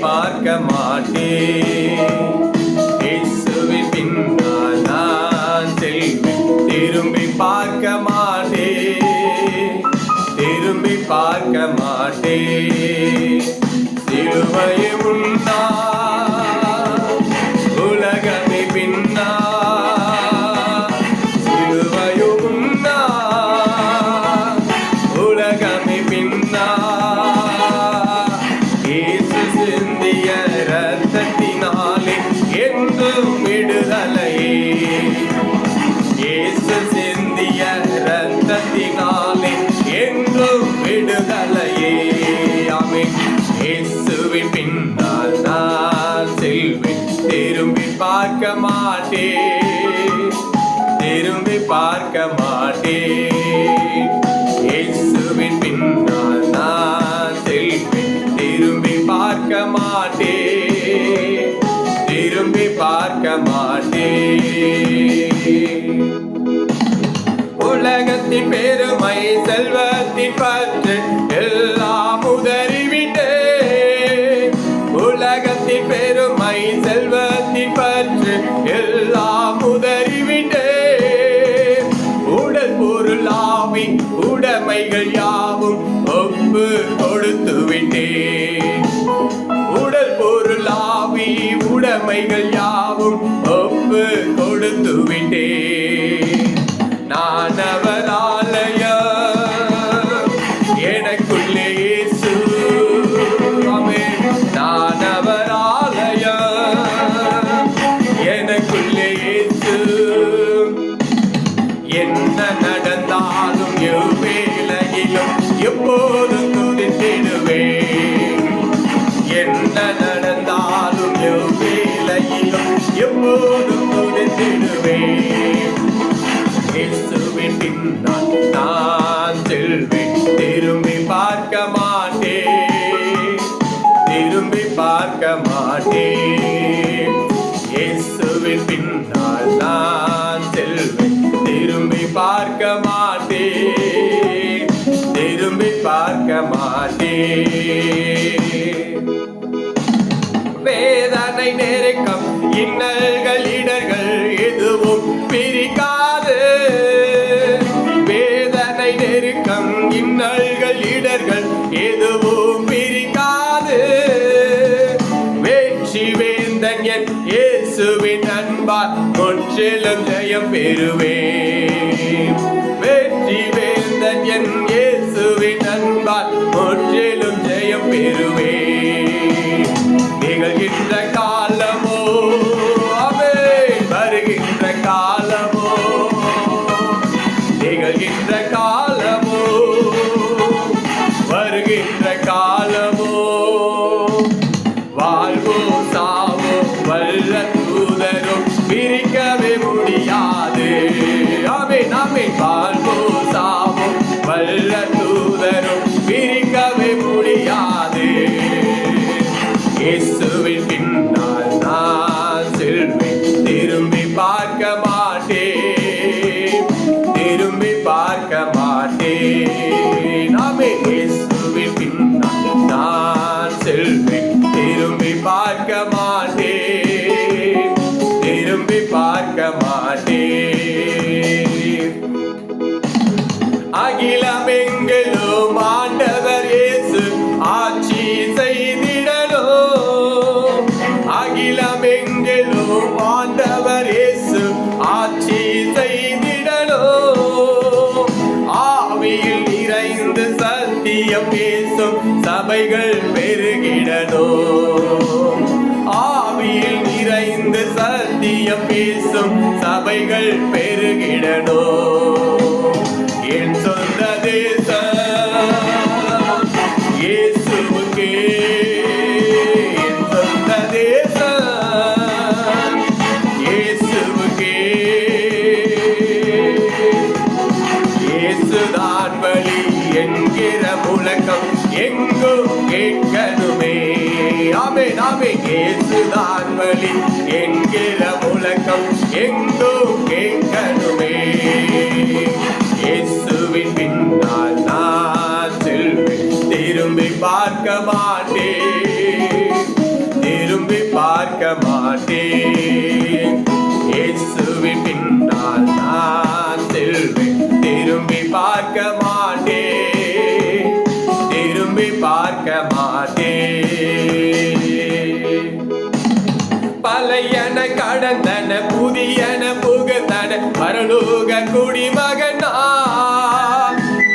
பார்க்க மாட்டேன். இயேசுவின் பின்னால் நான் செல்வேன், திரும்பி பார்க்க மாட்டேன், திரும்பி பார்க்க மாட்டேன். சிலுவையை முன்னா உலகமே பின்னா, சிலுவையும் முன்னா உலகமே பின்னா. இயேசு சிந்திய இரத்தத்தினாலே என்றும் விடுதலையே, இயேசு சிந்திய இரத்தத்தினாலே என்றும் விடுதலையே. ஆமென். இயேசுவின் பின்னால் நான் செல்வேன், திரும்பி பார்க்க மாட்டேன், திரும்பி பார்க்க மாட்டேன். இயேசுவின் பின்னால் நான் செல்வேன், திரும்பி பார்க்க மாட்டேன், திரும்பி பார்க்க மாட்டேன். உலகத்தின் பெருமை செல்வத்தின் பற்று எல்லாம் உதறிவிட்டேன், உலகத்தின் பெருமை செல்வத்தின் பற்று எல்லாம் உதறிவிட்டேன். உடல் பொருளாவி உடைமைகள் யாவும் ஒப்பு கொடுத்து விட்டேன், உடல் பொருளாவி உடைமைகள் யாவும் ஒப்பு கொடுத்து விட்டேன். நான் அவர் ஆலயம், எனக்குள்ளே இயேசு. ஆமென். நான் அவர் ஆலயம், எனக்குள்ளே இயேசு. என்ன நடந்தாலும் எவ்வேளையிலும் எப்போதும் துதித்திடுவேன், என்ன நடந்தாலும் எவ்வேளையிலும் எப்போதும் துதித்திடுவேன். இயேசுவின் பின்னால் நான் செல்வேன், திரும்பி பார்க்க மாட்டேன், திரும்பி பார்க்க மாட்டேன். இயேசுவின் பின்னால் நான் செல்வேன், திரும்பி பார்க்க மாட்டேன், திரும்பி பார்க்க மாட்டேன். வேதனை நெருக்கம் இன்னல்கள் இடர்கள் எதுவும் பிரிக்காது, வேதனை நெருக்கம் இன்னல்கள் இடர்கள் எதுவும் பிரிக்காது. வெற்றி வேந்தன் என் இயேசுவின் அன்பால் முற்றிலும் ஜெயம் பெறுவேன், வெற்றி வேந்தன் என் இயேசுவின் அன்பால் முற்றிலும் ஜெயம் பெறுவேன். நிகழ்கின்ற காலமோ ஆமென், வருகின்ற காலமோ, நிகழ்கின்ற காலமோ வருகின்ற காலமோ, வாழ்வோ சாவோ வல்ல தூதரும் பிரிக்கவே முடியாது. ஆமென் ஆமென். வாழ்வோ சாவோ வல்ல தூதரும் பிரிக்கவே முடியாது. இயேசுவின் பின்னால் நான் செல்வேன், திரும்பி பார்க்க மாட்டேன், திரும்பி பார்க்க மாட்டேன். ஆமென். இயேசுவின் பின்னால் நான் செல்வேன், திரும்பி பார்க்க மாட்டேன், திரும்பி பார்க்க மாட்டேன். அகிலமெங்கிலும் ஆண்டவர் இயேசு ஆட்சி செய்திடலும், அகிலமெங்கிலும் ஆண்டவர் இயேசு ஆட்சி செய்திடலும். ஆவியில் நிறைந்து சத்தியம் பேசும் சபைகள் பெருகிடணும், ஆவியில் நிறைந்து சத்தியம் பேசும் சபைகள் பெருகிடணும். என் சொந்த தேசம் இயேசுவுக்கே, என் சொந்த தேசம் இயேசுவுக்கே. இயேசுதான் வழி என்கிற முழக்கம் எங்கும் கேட்கணுமே. ஆமென் ஆமென். இயேசுதான் வழி என்கிற முழக்கம் எங்கும் கேட்கணுமே. இயேசுவின் பின்னால் நான் செல்வேன், திரும்பி பார்க்க மாட்டேன், பழையன கடந்தன புதியன புகுந்தன பரலோக குடிமகனா.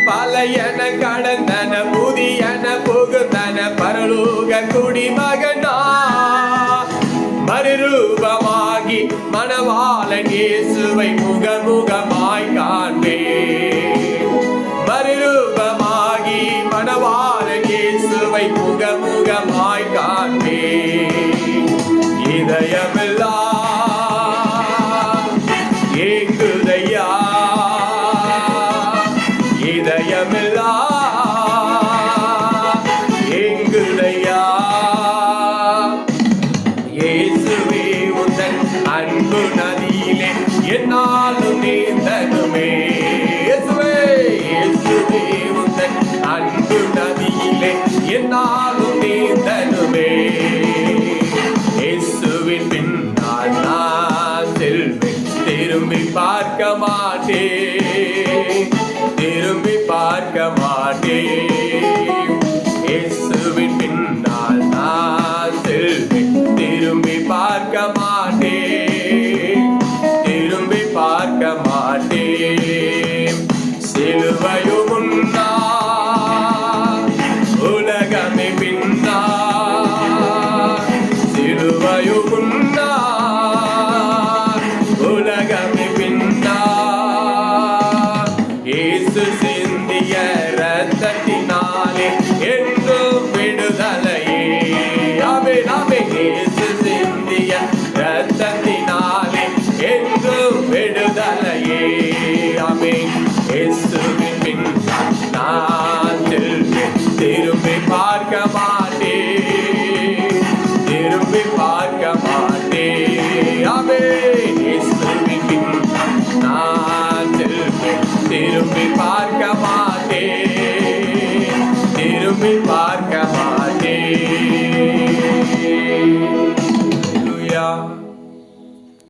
பழையன கடந்தன புதியன புகுந்தன பரலோக குடிமகனா. மறுரூபமாகி மணவாளன் இயேசுவை முகமுகமாய் காண்பேன். மறுரூபமாகி மணவாளன் இயேசுவை முகமுகமாய் காண்பேன். இதயமெல்லாம் ஏங்குதையா, இதயமெல்லாம் ஏங்குதையா. இயேசுவே உந்தன் அன்பு நதியிலே என்னாலும் நீந்தனுமே. இயேசுவே, இயேசுவே உந்தன் அன்பு நதியிலே என்னாலும் நீந்தனுமே. இயேசுவின் பின்னால் நான் செல்வேன், திரும்பி பார்க்க மாட்டேன், திரும்பி பார்க்க மாட்டேன். இயேசுவின் பின்னால் நான் செல்வேன், திரும்பி பார்க்க மாட்டேன், திரும்பி பார்க்க மாட்டேன். சிலுவையும் முன்னா உலகமே பின்னா, சிலுவையும் முன்னா உலகமே பின்னா. இயேசு சிந்திய இரத்தத்தினாலே என்றும் விடுதலையே. ஆமென், ஆமென். இயேசு சிந்திய இரத்தத்தினாலே என்றும் விடுதலையே. ஆமென். இயேசுவின் பின்னால் நான் செல்வேன், திரும்பி பார்க்க மாட்டேன், திரும்பி பார்க்க மாட்டேன். ஆமென். இயேசுவின் பின்னால் நான் செல்வேன், திரும்பி பார்க்க மாட்டேன், திரும்பி பார்க்க மாட்டேன். Hallelujah.